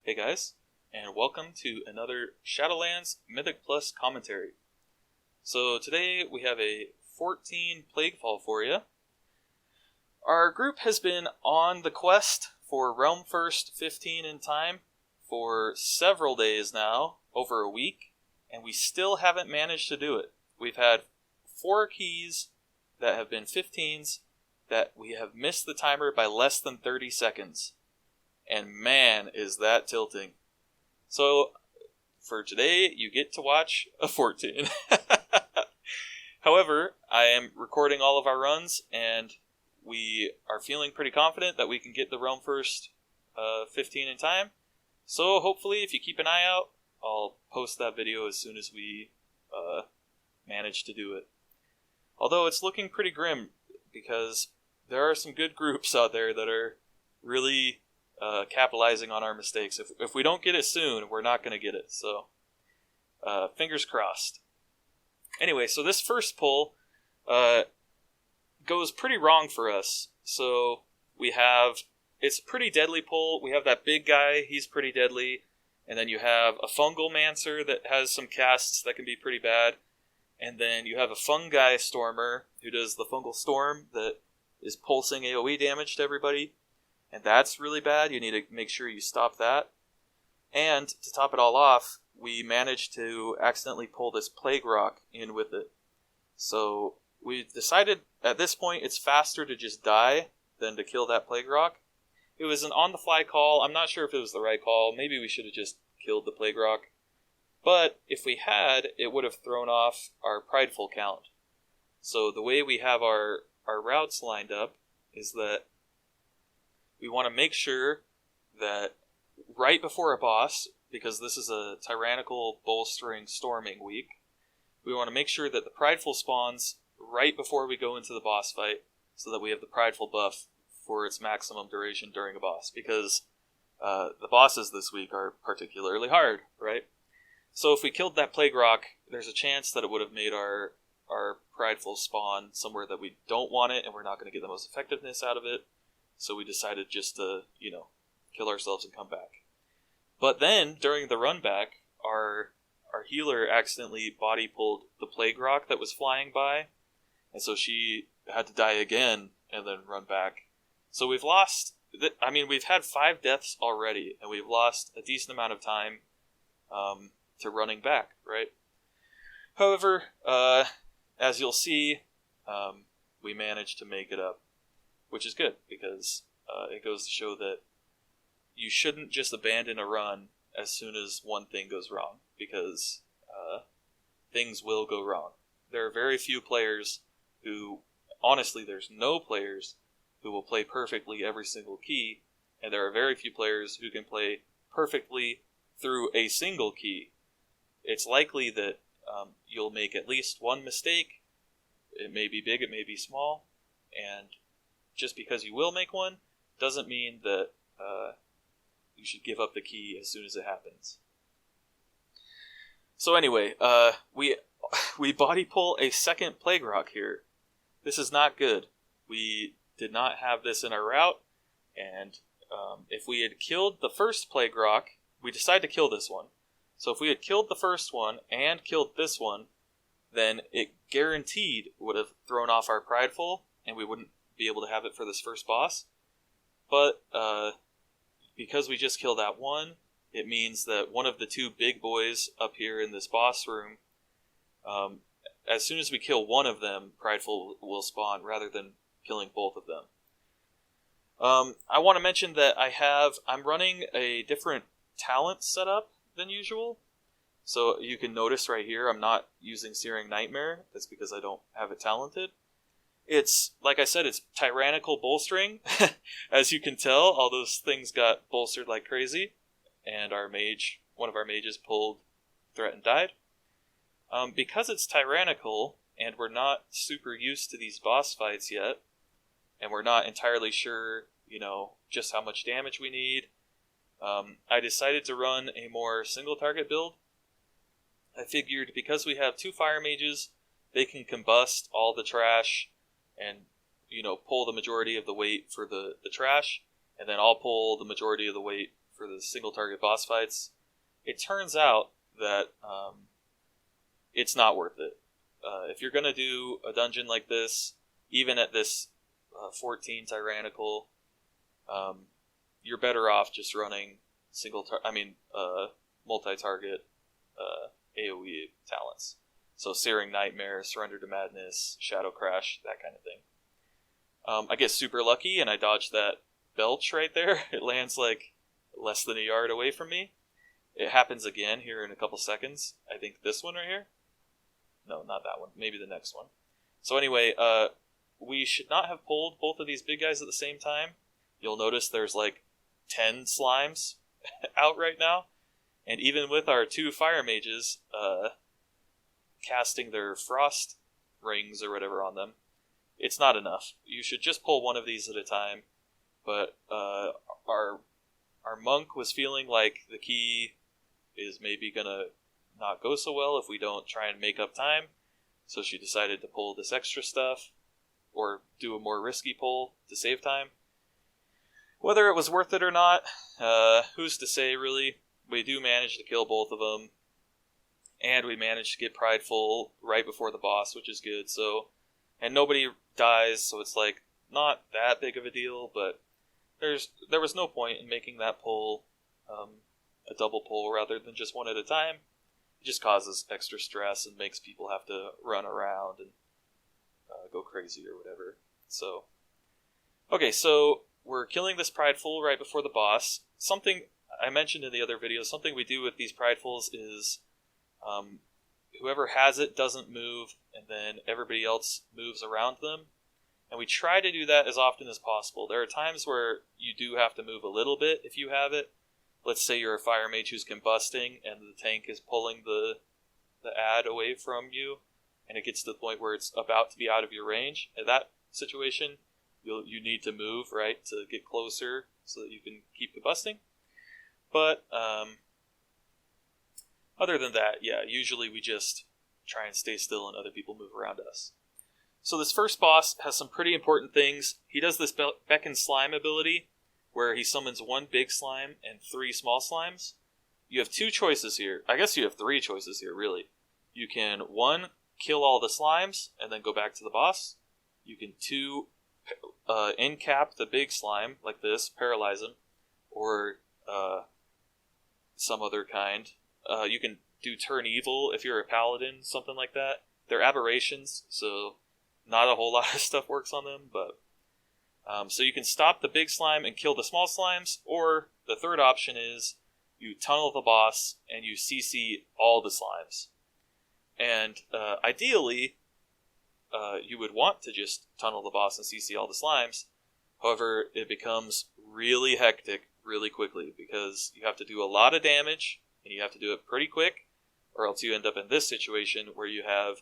Hey guys, and welcome to another Shadowlands Mythic Plus commentary. So today we have a 14 Plaguefall for you. Our group has been on the quest for Realm First 15 in time for several days now, over a week, and we still haven't managed to do it. We've had 4 keys that have been 15s that we have missed the timer by less than 30 seconds. And man, is that tilting. So, for today, you get to watch a 14. However, I am recording all of our runs, and we are feeling pretty confident that we can get the Realm First 15 in time. So, hopefully, if you keep an eye out, I'll post that video as soon as we manage to do it. Although, it's looking pretty grim, because there are some good groups out there that are really capitalizing on our mistakes. If we don't get it soon, we're not going to get it. So, fingers crossed. Anyway, so this first pull goes pretty wrong for us. So, it's a pretty deadly pull. We have that big guy, he's pretty deadly. And then you have a fungal mancer that has some casts that can be pretty bad. And then you have a fungi stormer who does the fungal storm that is pulsing AoE damage to everybody. And that's really bad. You need to make sure you stop that. And to top it all off, we managed to accidentally pull this Plague Rock in with it. So we decided at this point it's faster to just die than to kill that Plague Rock. It was an on-the-fly call. I'm not sure if it was the right call. Maybe we should have just killed the Plague Rock. But if we had, it would have thrown off our Prideful count. So the way we have our routes lined up is that we want to make sure that right before a boss, because this is a tyrannical bolstering storming week, we want to make sure that the Prideful spawns right before we go into the boss fight, so that we have the Prideful buff for its maximum duration during a boss, because the bosses this week are particularly hard, right? So if we killed that Plague Rock, there's a chance that it would have made our Prideful spawn somewhere that we don't want it, and we're not going to get the most effectiveness out of it. So we decided just to, kill ourselves and come back. But then, during the run back, our healer accidentally body pulled the Plague Rock that was flying by, and so she had to die again and then run back. So we've lost, we've had 5 deaths already, and we've lost a decent amount of time to running back, right? However, as you'll see, we managed to make it up, which is good, because it goes to show that you shouldn't just abandon a run as soon as one thing goes wrong, because things will go wrong. There are very few players who, honestly, there's no players who will play perfectly every single key, and there are very few players who can play perfectly through a single key. It's likely that you'll make at least one mistake. It may be big, it may be small, and just because you will make one doesn't mean that you should give up the key as soon as it happens. So anyway, we body pull a second Plague Rock here. This is not good. We did not have this in our route, and if we had killed the first Plague Rock, we decided to kill this one. So if we had killed the first one and killed this one, then it guaranteed would have thrown off our Prideful, and we wouldn't be able to have it for this first boss. But because we just killed that one, it means that one of the 2 big boys up here in this boss room, as soon as we kill one of them, Prideful will spawn rather than killing both of them. I want to mention that I'm running a different talent setup than usual. So you can notice right here, I'm not using Searing Nightmare. That's because I don't have it talented. It's, like I said, it's tyrannical bolstering. As you can tell, all those things got bolstered like crazy. And one of our mages pulled Threat and died. Because it's tyrannical, and we're not super used to these boss fights yet, and we're not entirely sure, just how much damage we need, I decided to run a more single target build. I figured because we have 2 fire mages, they can combust all the trash and, pull the majority of the weight for the trash, and then I'll pull the majority of the weight for for the single target boss fights. It turns out that it's not worth it. If you're going to do a dungeon like this, even at this 14 tyrannical, you're better off just running multi-target AoE talents. So Searing Nightmare, Surrender to Madness, Shadow Crash, that kind of thing. I get super lucky and I dodge that belch right there. It lands like less than a yard away from me. It happens again here in a couple seconds. I think this one right here. No, not that one. Maybe the next one. So anyway, we should not have pulled both of these big guys at the same time. You'll notice there's like 10 slimes out right now. And even with our 2 fire mages casting their frost rings or whatever on them, it's not enough. You should just pull one of these at a time. But our monk was feeling like the key is maybe going to not go so well if we don't try and make up time. So she decided to pull this extra stuff or do a more risky pull to save time. Whether it was worth it or not, who's to say, really? We do manage to kill both of them, and we managed to get Prideful right before the boss, which is good. So, and nobody dies, so it's like not that big of a deal. But there was no point in making that pull a double pull rather than just one at a time. It just causes extra stress and makes people have to run around and go crazy or whatever. So, okay, so we're killing this Prideful right before the boss. Something I mentioned in the other video, something we do with these Pridefuls is whoever has it doesn't move, and then everybody else moves around them. And we try to do that as often as possible. There are times where you do have to move a little bit if you have it. Let's say you're a fire mage who's combusting, and the tank is pulling the ad away from you, and it gets to the point where it's about to be out of your range. In that situation, you need to move, right, to get closer so that you can keep combusting. But other than that, yeah, usually we just try and stay still and other people move around us. So this first boss has some pretty important things. He does this Beckon Slime ability, where he summons 1 big slime and 3 small slimes. You have 2 choices here. I guess you have 3 choices here, really. You can, 1, kill all the slimes and then go back to the boss. You can, 2, end-cap the big slime, like this, paralyze him, or some other kind. You can do turn evil if you're a paladin, something like that. They're aberrations, so not a whole lot of stuff works on them, but so you can stop the big slime and kill the small slimes, or the third option is you tunnel the boss and you CC all the slimes. And ideally, you would want to just tunnel the boss and CC all the slimes. However, it becomes really hectic really quickly because you have to do a lot of damage and you have to do it pretty quick, or else you end up in this situation where you have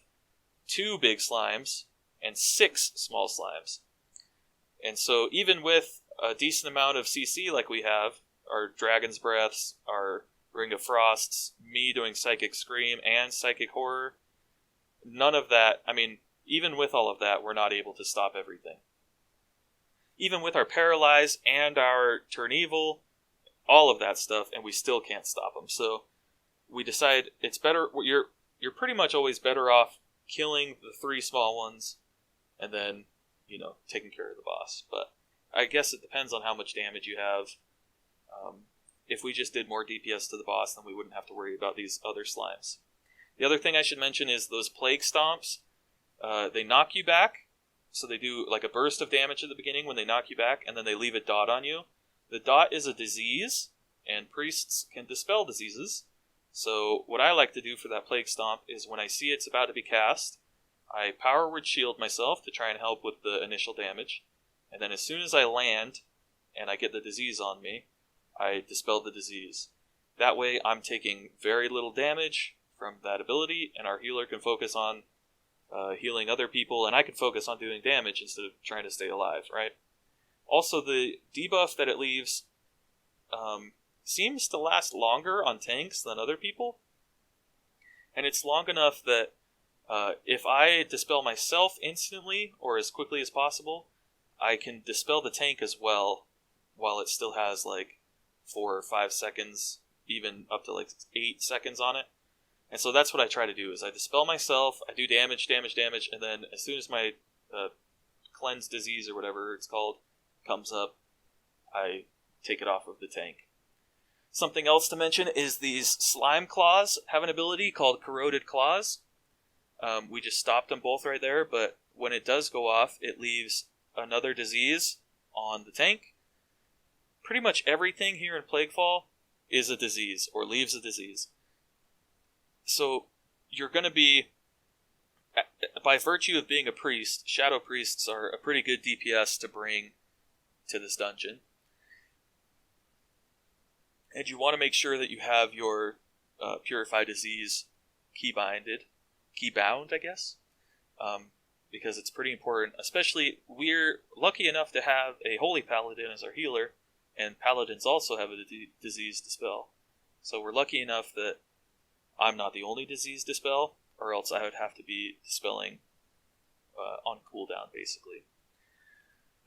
2 big slimes and 6 small slimes. And so even with a decent amount of CC like we have, our Dragon's Breaths, our Ring of Frosts, me doing Psychic Scream and Psychic Horror, none of that, I mean, even with all of that, we're not able to stop everything. Even with our Paralyze and our Turn Evil, all of that stuff, and we still can't stop them. So we decide it's better, you're pretty much always better off killing the 3 small ones and then, taking care of the boss. But I guess it depends on how much damage you have. If we just did more DPS to the boss, then we wouldn't have to worry about these other slimes. The other thing I should mention is those Plague Stomps. They knock you back, so they do like a burst of damage at the beginning when they knock you back, and then they leave a dot on you. The dot is a disease, and priests can dispel diseases. So what I like to do for that Plague Stomp is when I see it's about to be cast, I Power Word Shield myself to try and help with the initial damage. And then as soon as I land and I get the disease on me, I dispel the disease. That way I'm taking very little damage from that ability, and our healer can focus on healing other people, and I can focus on doing damage instead of trying to stay alive, right? Also, the debuff that it leaves seems to last longer on tanks than other people. And it's long enough that if I dispel myself instantly or as quickly as possible, I can dispel the tank as well while it still has like 4 or 5 seconds, even up to like 8 seconds on it. And so that's what I try to do, is I dispel myself, I do damage, and then as soon as my cleanse disease or whatever it's called comes up, I take it off of the tank. Something else to mention is these slime claws have an ability called Corroded Claws. We just stopped them both right there, but when it does go off, it leaves another disease on the tank. Pretty much everything here in Plaguefall is a disease, or leaves a disease. So you're going to be, by virtue of being a priest, shadow priests are a pretty good DPS to bring to this dungeon. And you want to make sure that you have your Purify Disease keybound, I guess, because it's pretty important. Especially, we're lucky enough to have a Holy Paladin as our healer, and Paladins also have a disease dispel. So we're lucky enough that I'm not the only disease dispel, or else I would have to be dispelling on cooldown, basically.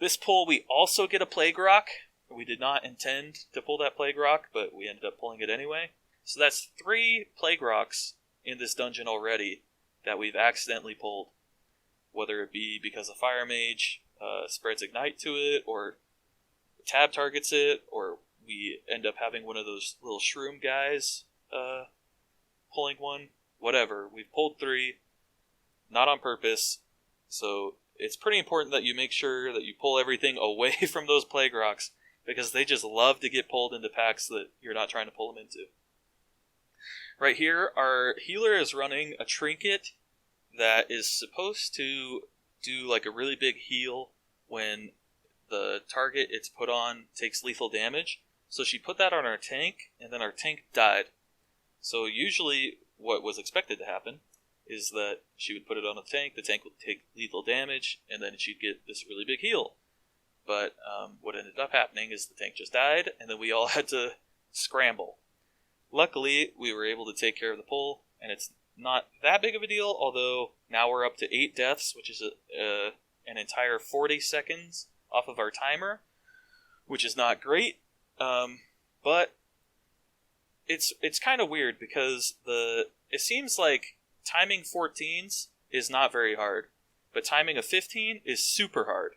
This pull, we also get a Plague Rock. We did not intend to pull that Plague Rock, but we ended up pulling it anyway. So that's 3 Plague Rocks in this dungeon already that we've accidentally pulled. Whether it be because a Fire Mage spreads Ignite to it, or tab targets it, or we end up having one of those little shroom guys pulling one. Whatever. We've pulled 3, not on purpose, so it's pretty important that you make sure that you pull everything away from those Plague Rocks, because they just love to get pulled into packs that you're not trying to pull them into. Right here, our healer is running a trinket that is supposed to do like a really big heal when the target it's put on takes lethal damage. So she put that on our tank, and then our tank died. So usually what was expected to happen is that she would put it on the tank would take lethal damage, and then she'd get this really big heal. But what ended up happening is the tank just died, and then we all had to scramble. Luckily, we were able to take care of the pull, and it's not that big of a deal, although now we're up to 8 deaths, which is an entire 40 seconds off of our timer, which is not great. But it's kind of weird, because it seems like timing 14s is not very hard, but timing a 15 is super hard.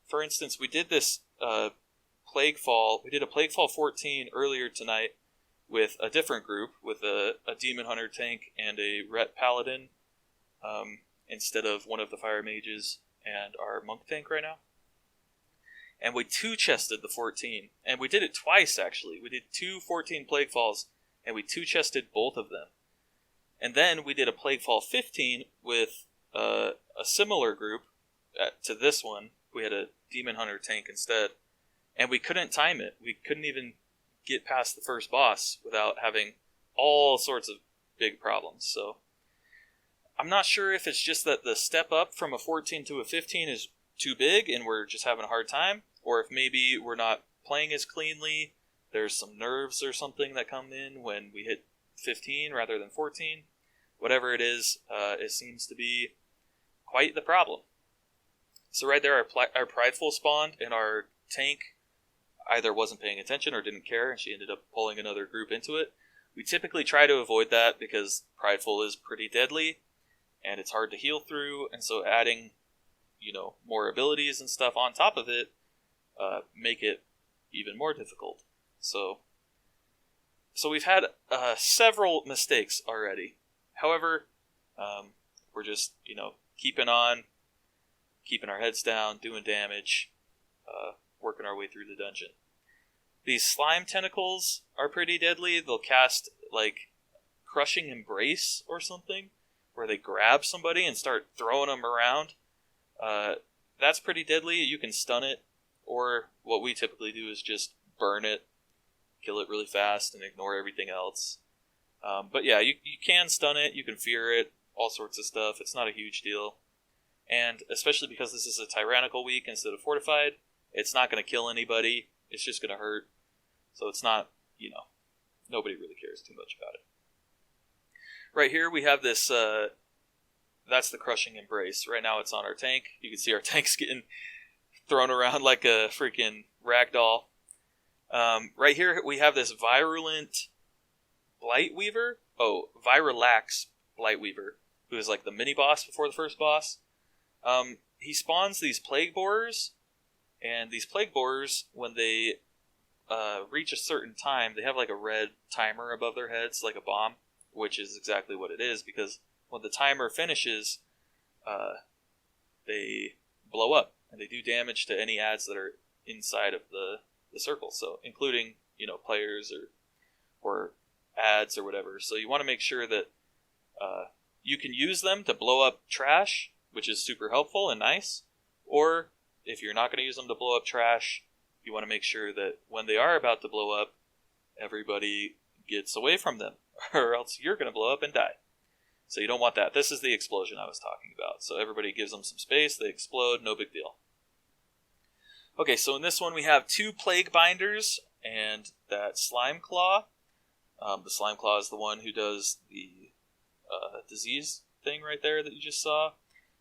For instance, we did this Plaguefall. We did a Plaguefall 14 earlier tonight with a different group, with a Demon Hunter tank and a Ret Paladin, instead of one of the Fire Mages and our Monk tank right now. And we 2-chested the 14, and we did it twice, actually. We did 2 14 Plaguefalls, and we 2-chested both of them. And then we did a Plaguefall 15 with a similar group to this one. We had a Demon Hunter tank instead, and we couldn't time it. We couldn't even get past the first boss without having all sorts of big problems. So I'm not sure if it's just that the step up from a 14 to a 15 is too big and we're just having a hard time, or if maybe we're not playing as cleanly. There's some nerves or something that come in when we hit 15 rather than 14. Whatever it is, it seems to be quite the problem. So right there, our Prideful spawned, and our tank either wasn't paying attention or didn't care, and she ended up pulling another group into it. We typically try to avoid that because Prideful is pretty deadly, and it's hard to heal through, and so adding, more abilities and stuff on top of it make it even more difficult. So we've had several mistakes already. However, we're just, keeping on, keeping our heads down, doing damage, working our way through the dungeon. These slime tentacles are pretty deadly. They'll cast, Crushing Embrace or something, where they grab somebody and start throwing them around. That's pretty deadly. You can stun it, or what we typically do is just burn it, kill it really fast, and ignore everything else. But yeah, you can stun it, you can fear it, all sorts of stuff. It's not a huge deal. And especially because this is a tyrannical week instead of fortified, it's not going to kill anybody. It's just going to hurt. So it's not, nobody really cares too much about it. Right here we have this, that's the Crushing Embrace. Right now it's on our tank. You can see our tank's getting thrown around like a freaking ragdoll. Right here we have this virulent Blightweaver. Oh, Virulax Blightweaver, who is like the mini boss before the first boss. He spawns these plague borers, and these plague borers, when they reach a certain time, they have like a red timer above their heads, like a bomb, which is exactly what it is, because when the timer finishes, they blow up, and they do damage to any ads that are inside of the circle, so including, players or ads or whatever. So you want to make sure that you can use them to blow up trash, which is super helpful and nice, or if you're not going to use them to blow up trash, you want to make sure that when they are about to blow up, everybody gets away from them, or else you're going to blow up and die. So you don't want that. This is the explosion I was talking about. So everybody gives them some space, they explode, no big deal. Okay, so in this one we have 2 Plague Binders and that Slime Claw. The Slime Claw is the one who does the disease thing right there that you just saw.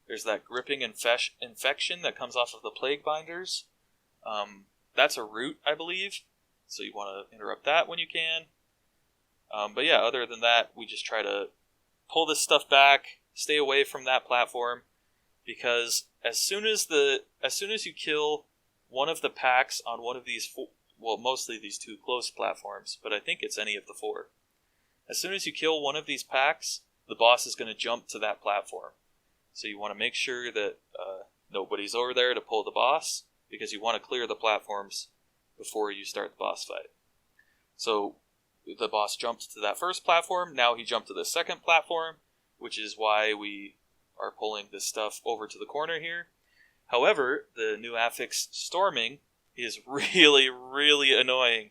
There's that gripping infection that comes off of the Plague Binders. That's a root, I believe, so you want to interrupt that when you can. But yeah, other than that, we just try to pull this stuff back, stay away from that platform, because as soon as you kill one of the packs on one of these mostly these 2 close platforms, but I think it's any of the 4. As soon as you kill one of these packs, the boss is going to jump to that platform. So you want to make sure that nobody's over there to pull the boss, because you want to clear the platforms before you start the boss fight. So the boss jumped to that first platform, now he jumped to the second platform, which is why we are pulling this stuff over to the corner here. However, the new affix Storming is really, really annoying,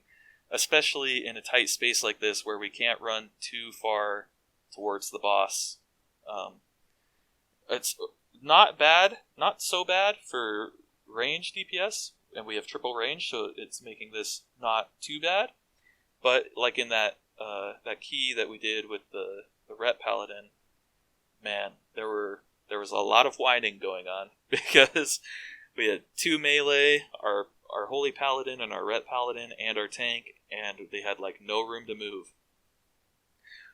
especially in a tight space like this where we can't run too far towards the boss. It's not bad, not so bad for range DPS, and we have triple range, so it's making this not too bad. But like in that key that we did with the Ret Paladin, man, there was a lot of whining going on because we had 2 melee, our Holy Paladin and our Ret Paladin and our tank, and they had like no room to move.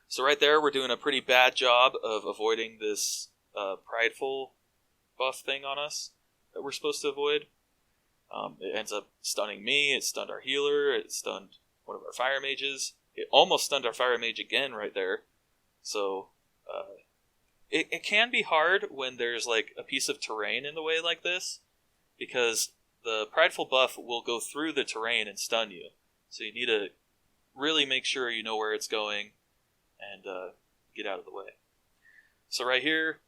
So right there, we're doing a pretty bad job of avoiding this prideful buff thing on us that we're supposed to avoid. It ends up stunning me, it stunned our healer, it stunned one of our fire mages. It almost stunned our fire mage again right there. So it can be hard when there's like a piece of terrain in the way like this, because the prideful buff will go through the terrain and stun you. So you need to really make sure you know where it's going and get out of the way. So right here,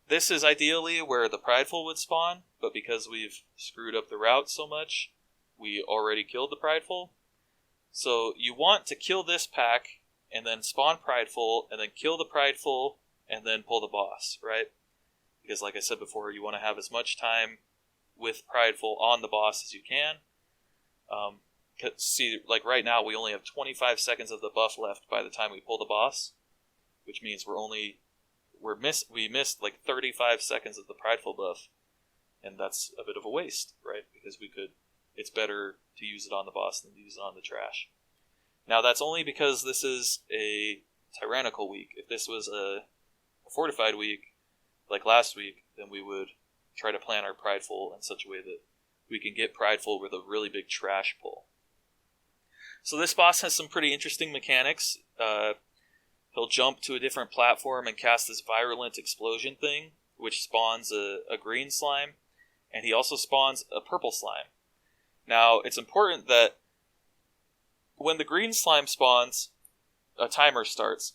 this is ideally where the prideful would spawn, but because we've screwed up the route so much, we already killed the prideful. So you want to kill this pack, and then spawn prideful, and then kill the prideful, and then pull the boss, right? Because like I said before, you want to have as much time with prideful on the boss as you can. See, like right now, we only have 25 seconds of the buff left by the time we pull the boss, which means we missed like 35 seconds of the prideful buff, and that's a bit of a waste, right? Because it's better to use it on the boss than to use it on the trash. Now that's only because this is a tyrannical week. If this was a fortified week, like last week, then we would try to plan our prideful in such a way that we can get prideful with a really big trash pull. So this boss has some pretty interesting mechanics. He'll jump to a different platform and cast this virulent explosion thing, which spawns a green slime, and he also spawns a purple slime. Now, it's important that when the green slime spawns, a timer starts.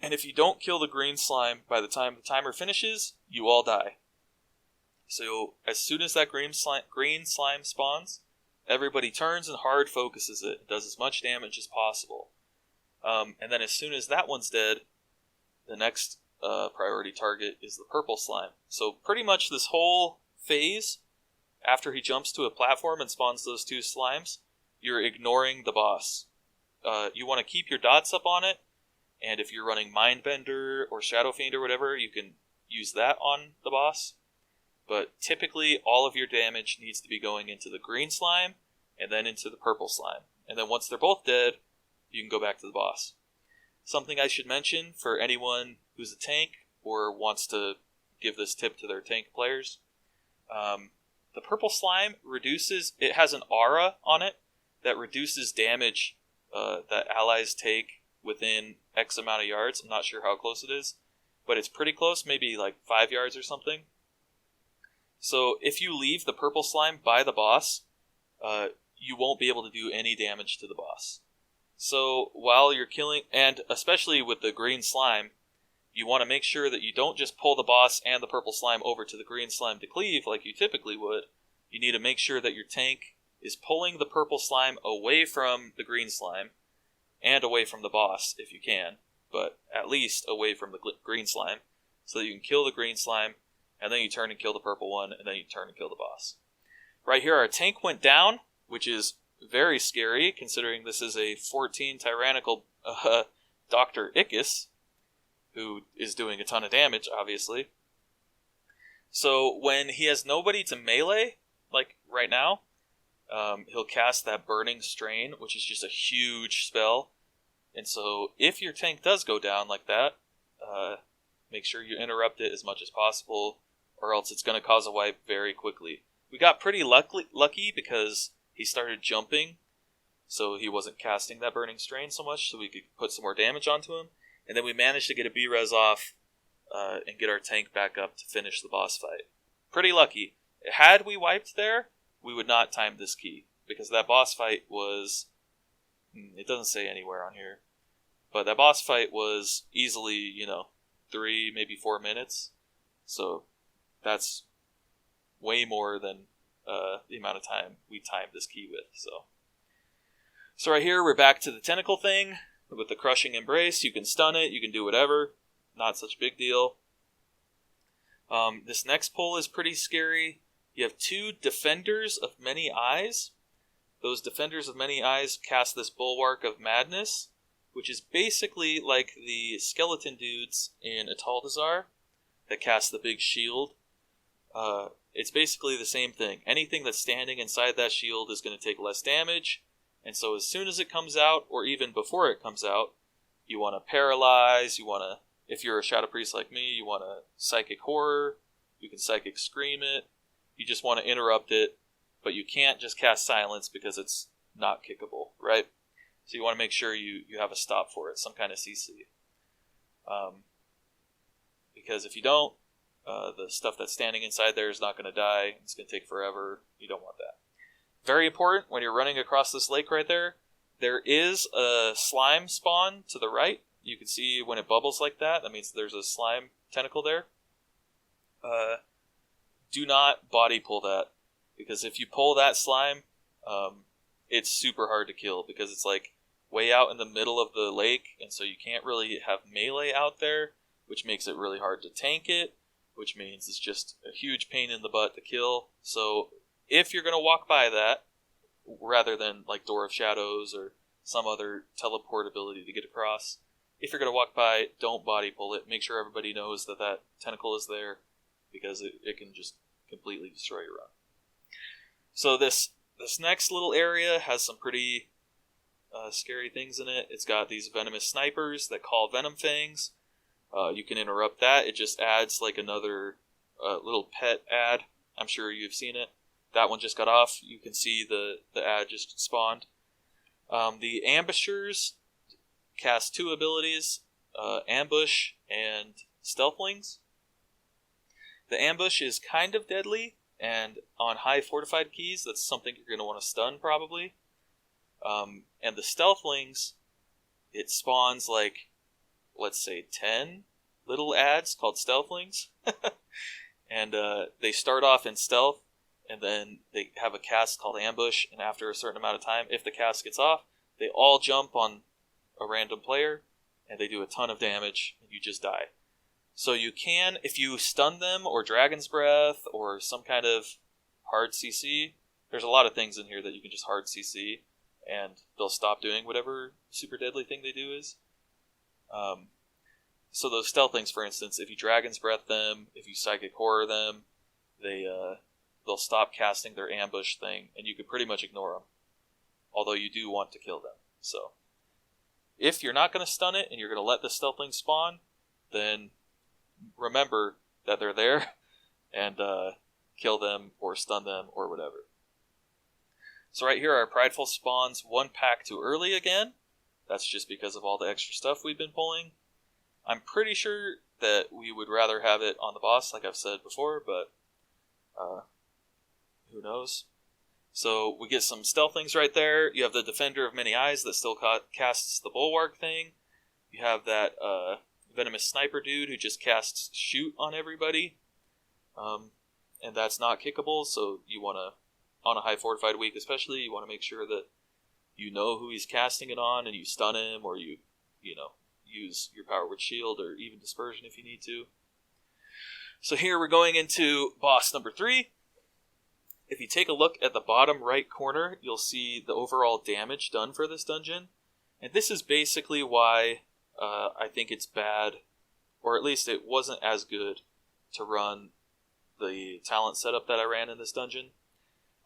And if you don't kill the green slime by the time the timer finishes, you all die. So, as soon as that green slime spawns, everybody turns and hard focuses it. It does as much damage as possible. And then as soon as that one's dead, the next priority target is the purple slime. So pretty much this whole phase, after he jumps to a platform and spawns those 2 slimes, you're ignoring the boss. You want to keep your dots up on it, and if you're running Mindbender or Shadow Fiend or whatever, you can use that on the boss. But typically, all of your damage needs to be going into the green slime and then into the purple slime. And then once they're both dead, you can go back to the boss. Something I should mention for anyone who's a tank or wants to give this tip to their tank players, the purple slime it has an aura on it that reduces damage that allies take within X amount of yards. I'm not sure how close it is, but it's pretty close, maybe like 5 yards or something. So if you leave the purple slime by the boss, you won't be able to do any damage to the boss. So while you're killing, and especially with the green slime, you want to make sure that you don't just pull the boss and the purple slime over to the green slime to cleave like you typically would. You need to make sure that your tank is pulling the purple slime away from the green slime and away from the boss if you can, but at least away from the green slime so that you can kill the green slime, and then you turn and kill the purple one, and then you turn and kill the boss. Right here, our tank went down, which is very scary, considering this is a 14 tyrannical Dr. Ickis, who is doing a ton of damage, obviously. So when he has nobody to melee, like right now, he'll cast that Burning Strain, which is just a huge spell. And so if your tank does go down like that, make sure you interrupt it as much as possible, or else it's going to cause a wipe very quickly. We got pretty lucky because he started jumping, so he wasn't casting that Burning Strain so much, so we could put some more damage onto him. And then we managed to get a B-res off and get our tank back up to finish the boss fight. Pretty lucky. Had we wiped there, we would not time this key, because that boss fight was... It doesn't say anywhere on here, but that boss fight was easily, 3, maybe 4 minutes. So that's way more than the amount of time we timed this key with. So right here, we're back to the tentacle thing. With the Crushing Embrace, you can stun it, you can do whatever. Not such a big deal. This next pull is pretty scary. You have 2 Defenders of Many Eyes. Those Defenders of Many Eyes cast this Bulwark of Madness, which is basically like the skeleton dudes in Ataldazar that cast the big shield. It's basically the same thing. Anything that's standing inside that shield is going to take less damage, and so as soon as it comes out, or even before it comes out, you want to paralyze, if you're a Shadow Priest like me, you want to Psychic Horror, you can Psychic Scream it, you just want to interrupt it, but you can't just cast Silence because it's not kickable, right? So you want to make sure you have a stop for it, some kind of CC. Because if you don't, the stuff that's standing inside there is not going to die. It's going to take forever. You don't want that. Very important, when you're running across this lake right there, there is a slime spawn to the right. You can see when it bubbles like that, that means there's a slime tentacle there. Do not body pull that, because if you pull that slime, it's super hard to kill, because it's like way out in the middle of the lake, and so you can't really have melee out there, which makes it really hard to tank it, which means it's just a huge pain in the butt to kill. So if you're going to walk by that, rather than like Door of Shadows or some other teleport ability to get across, if you're going to walk by, don't body pull it. Make sure everybody knows that that tentacle is there, because it can just completely destroy your run. So this next little area has some pretty scary things in it. It's got these venomous snipers that call Venom Fangs. You can interrupt that. It just adds like another little pet ad. I'm sure you've seen it. That one just got off. You can see the ad just spawned. The Ambushers cast 2 abilities, Ambush and Stealthlings. The Ambush is kind of deadly, and on high fortified keys, that's something you're going to want to stun probably. And the Stealthlings, it spawns like, let's say 10 little ads called Stealthlings. And they start off in stealth, and then they have a cast called Ambush, and after a certain amount of time, if the cast gets off, they all jump on a random player, and they do a ton of damage, and you just die. So you can, if you stun them, or Dragon's Breath, or some kind of hard CC, there's a lot of things in here that you can just hard CC, and they'll stop doing whatever super deadly thing they do is. So those Stealthlings, for instance, if you Dragon's Breath them, if you Psychic Horror them, they'll stop casting their ambush thing, and you can pretty much ignore them. although you do want to kill them. So, if you're not going to stun it and you're going to let the Stealthling spawn, then remember that they're there and kill them or stun them or whatever. So right here, our Prideful spawns 1 pack too early again. That's just because of all the extra stuff we've been pulling. I'm pretty sure that we would rather have it on the boss, like I've said before, but who knows? So we get some Stealthlings right there. You have the Defender of Many Eyes that still casts the Bulwark thing. You have that Venomous Sniper dude who just casts Shoot on everybody. And that's not kickable, so you want to, on a high fortified week especially, you want to make sure that you know who he's casting it on and you stun him, or you use your Power Word Shield or even Dispersion if you need to. So here we're going into boss number 3. If you take a look at the bottom right corner, you'll see the overall damage done for this dungeon. And this is basically why I think it's bad, or at least it wasn't as good to run the talent setup that I ran in this dungeon.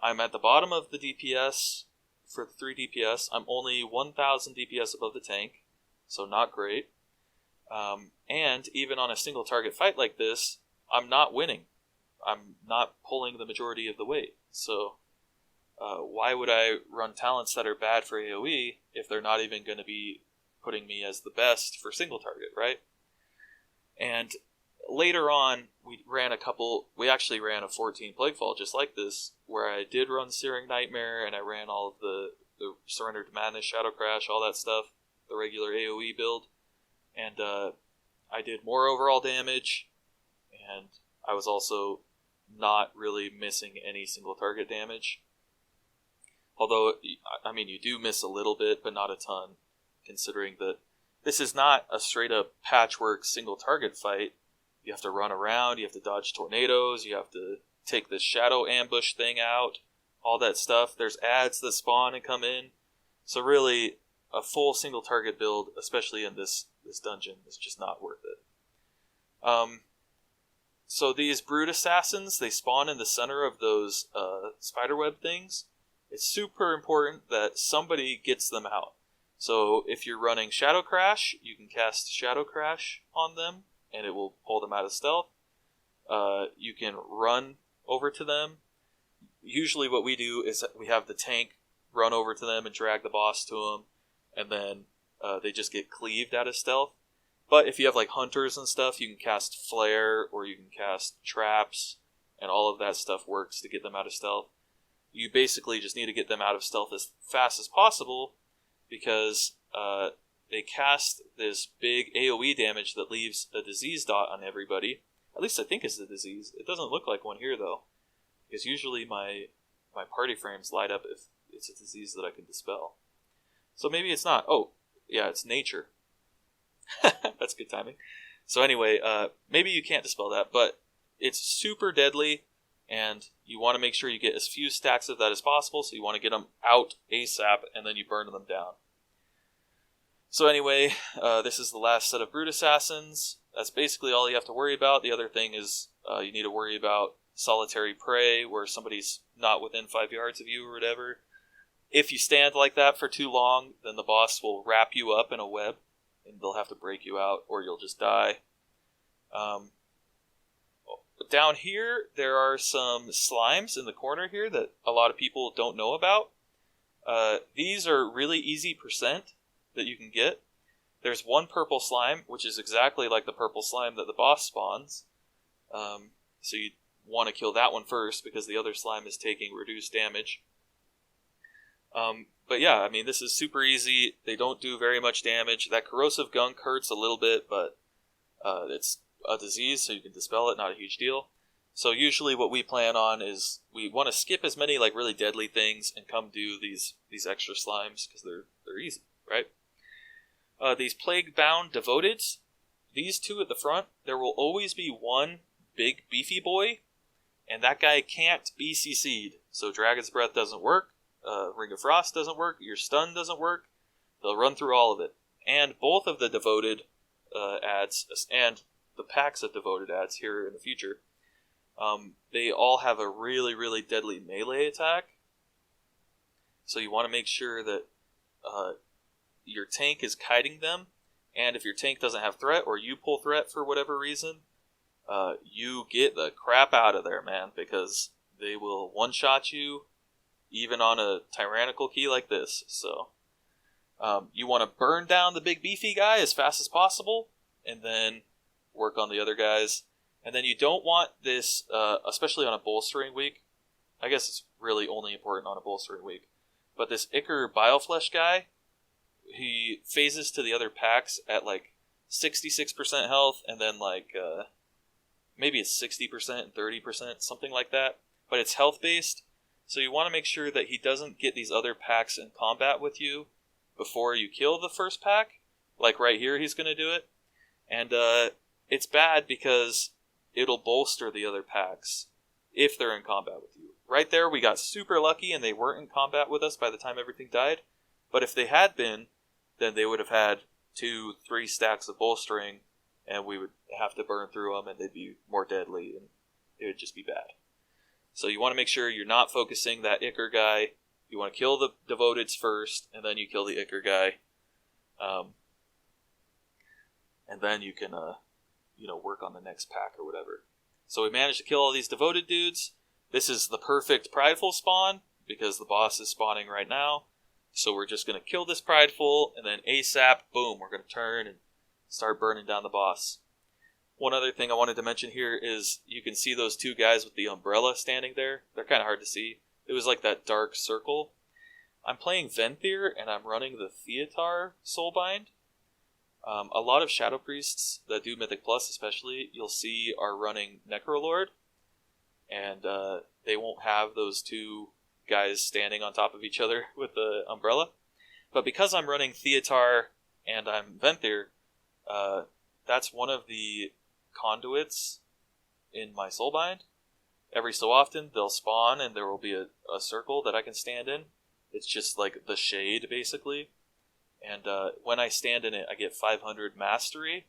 I'm at the bottom of the DPS for 3 DPS. I'm only 1,000 DPS above the tank, so not great. And even on a single target fight like this, I'm not winning. I'm not pulling the majority of the weight. So why would I run talents that are bad for AoE if they're not even going to be putting me as the best for single target, right? And later on, we actually ran a 14 Plaguefall just like this, where I did run Searing Nightmare, and I ran all of the Surrender to Madness, Shadow Crash, all that stuff, the regular AoE build, and I did more overall damage, and I was also not really missing any single target damage. Although, I mean, you do miss a little bit, but not a ton, considering that this is not a straight-up patchwork single target fight. You have to run around, you have to dodge tornadoes, you have to take this shadow ambush thing out, all that stuff. There's ads that spawn and come in. So really, a full single target build, especially in this dungeon, is just not worth it. So these Brood Assassins, they spawn in the center of those spiderweb things. It's super important that somebody gets them out. So if you're running Shadow Crash, you can cast Shadow Crash on them, and it will pull them out of stealth. You can run over to them. Usually what we do is we have the tank run over to them and drag the boss to them, and then they just get cleaved out of stealth. But if you have like hunters and stuff, you can cast Flare, or you can cast Traps, and all of that stuff works to get them out of stealth. You basically just need to get them out of stealth as fast as possible, because they cast this big AoE damage that leaves a disease dot on everybody. At least I think it's a disease. It doesn't look like one here, though, because usually my party frames light up if it's a disease that I can dispel. So maybe it's not. Oh, yeah, it's nature. That's good timing. So anyway, maybe you can't dispel that, but it's super deadly, and you want to make sure you get as few stacks of that as possible, so you want to get them out ASAP, and then you burn them down. So anyway, this is the last set of Brood Assassins. That's basically all you have to worry about. The other thing is you need to worry about solitary prey, where somebody's not within 5 yards of you or whatever. If you stand like that for too long, then the boss will wrap you up in a web, and they'll have to break you out, or you'll just die. But down here, there are some slimes in the corner here that a lot of people don't know about. These are really easy percent that you can get. There's one purple slime, which is exactly like the purple slime that the boss spawns. So you want to kill that one first, because the other slime is taking reduced damage. But yeah, I mean, this is super easy. They don't do very much damage. That corrosive gunk hurts a little bit, but it's a disease, so you can dispel it, not a huge deal. So usually what we plan on is we want to skip as many like really deadly things and come do these extra slimes, because they're easy, right? These plague-bound devoteds, these two at the front, there will always be one big beefy boy, and that guy can't be CC'd. So Dragon's Breath doesn't work, Ring of Frost doesn't work, your stun doesn't work. They'll run through all of it. And both of the devoted ads, and the packs of devoted ads here in the future, they all have a really, really deadly melee attack. So you want to make sure that your tank is kiting them, and if your tank doesn't have threat or you pull threat for whatever reason, you get the crap out of there, man, because they will one-shot you even on a tyrannical key like this. So you want to burn down the big beefy guy as fast as possible, and then work on the other guys. And then you don't want this, especially on a bolstering week. I guess it's really only important on a bolstering week. But this Ichor Bileflesh guy, he phases to the other packs at like 66% health, and then like maybe it's 60% and 30%, something like that. But it's health based, so you want to make sure that he doesn't get these other packs in combat with you before you kill the first pack. Like right here, he's going to do it. And it's bad because it'll bolster the other packs if they're in combat with you. Right there, we got super lucky and they weren't in combat with us by the time everything died. But if they had been, then they would have had 2-3 stacks of bolstering, and we would have to burn through them, and they'd be more deadly, and it would just be bad. So you want to make sure you're not focusing that Ichor guy. You want to kill the Devoteds first, and then you kill the Ichor guy. And then you can work on the next pack or whatever. So we managed to kill all these Devoted dudes. This is the perfect Prideful spawn, because the boss is spawning right now. So we're just going to kill this Prideful, and then ASAP, boom, we're going to turn and start burning down the boss. One other thing I wanted to mention here is you can see those two guys with the umbrella standing there. They're kind of hard to see. It was like that dark circle. I'm playing Venthyr, and I'm running the Theatar Soulbind. A lot of Shadow Priests that do Mythic Plus especially, you'll see are running Necrolord. And they won't have those two guys standing on top of each other with the umbrella. But because I'm running Theatar and I'm Venthyr, that's one of the conduits in my Soulbind. Every so often they'll spawn and there will be a circle that I can stand in. It's just like the shade, basically. And when I stand in it, I get 500 mastery.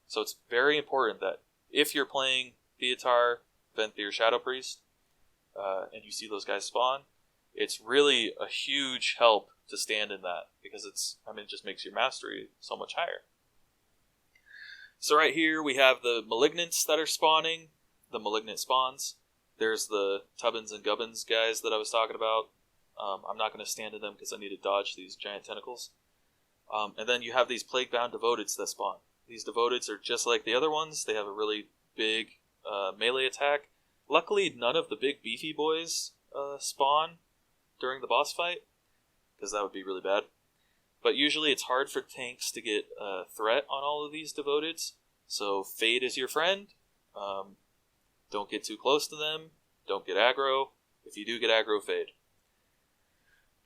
So it's very important that if you're playing Theatar, Venthyr, Shadow Priest, and you see those guys spawn, it's really a huge help to stand in that, because it just makes your mastery so much higher. So right here we have the Malignants that are spawning, the Malignant spawns. There's the Tubbins and Gubbins guys that I was talking about. I'm not going to stand in them because I need to dodge these giant tentacles. And then you have these Plague-bound Devoteds that spawn. These Devoteds are just like the other ones. They have a really big melee attack. Luckily, none of the big beefy boys spawn during the boss fight, because that would be really bad. But usually it's hard for tanks to get a threat on all of these Devoteds, so Fade is your friend. Don't get too close to them. Don't get aggro. If you do get aggro, Fade.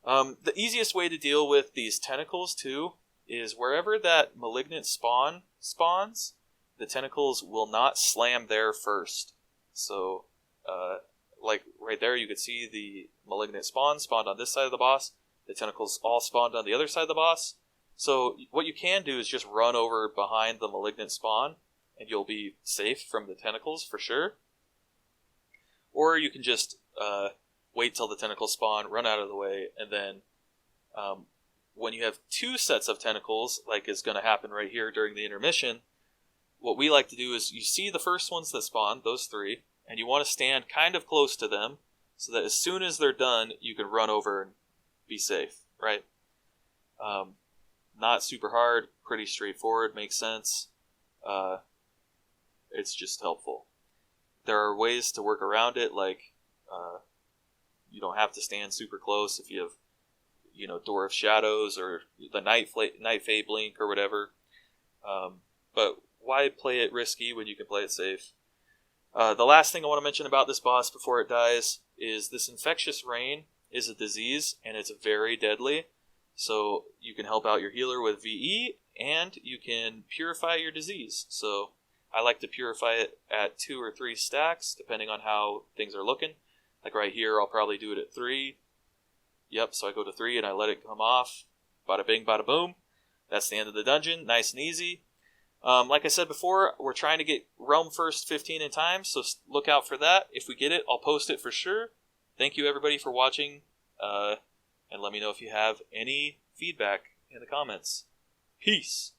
The easiest way to deal with these tentacles, too, is wherever that Malignant spawns, the tentacles will not slam there first. So, like right there, you could see the Malignant spawned on this side of the boss. The tentacles all spawned on the other side of the boss. So what you can do is just run over behind the Malignant spawn, and you'll be safe from the tentacles for sure. Or you can just wait till the tentacles spawn, run out of the way, and then when you have two sets of tentacles, like is going to happen right here during the intermission, what we like to do is you see the first ones that spawn, those three, and you want to stand kind of close to them so that as soon as they're done, you can run over and be safe, right? Not super hard, pretty straightforward, makes sense. It's just helpful. There are ways to work around it, like you don't have to stand super close if you have, Door of Shadows or the Night Fade Blink or whatever. But why play it risky when you can play it safe? The last thing I want to mention about this boss before it dies is this Infectious Rain is a disease, and it's very deadly. So you can help out your healer with VE, and you can purify your disease. So I like to purify it at 2 or 3 stacks, depending on how things are looking. Like right here, I'll probably do it at 3. Yep, so I go to 3 and I let it come off. Bada bing, bada boom. That's the end of the dungeon. Nice and easy. Like I said before, we're trying to get Realm First 15 in time, so look out for that. If we get it, I'll post it for sure. Thank you everybody for watching, and let me know if you have any feedback in the comments. Peace!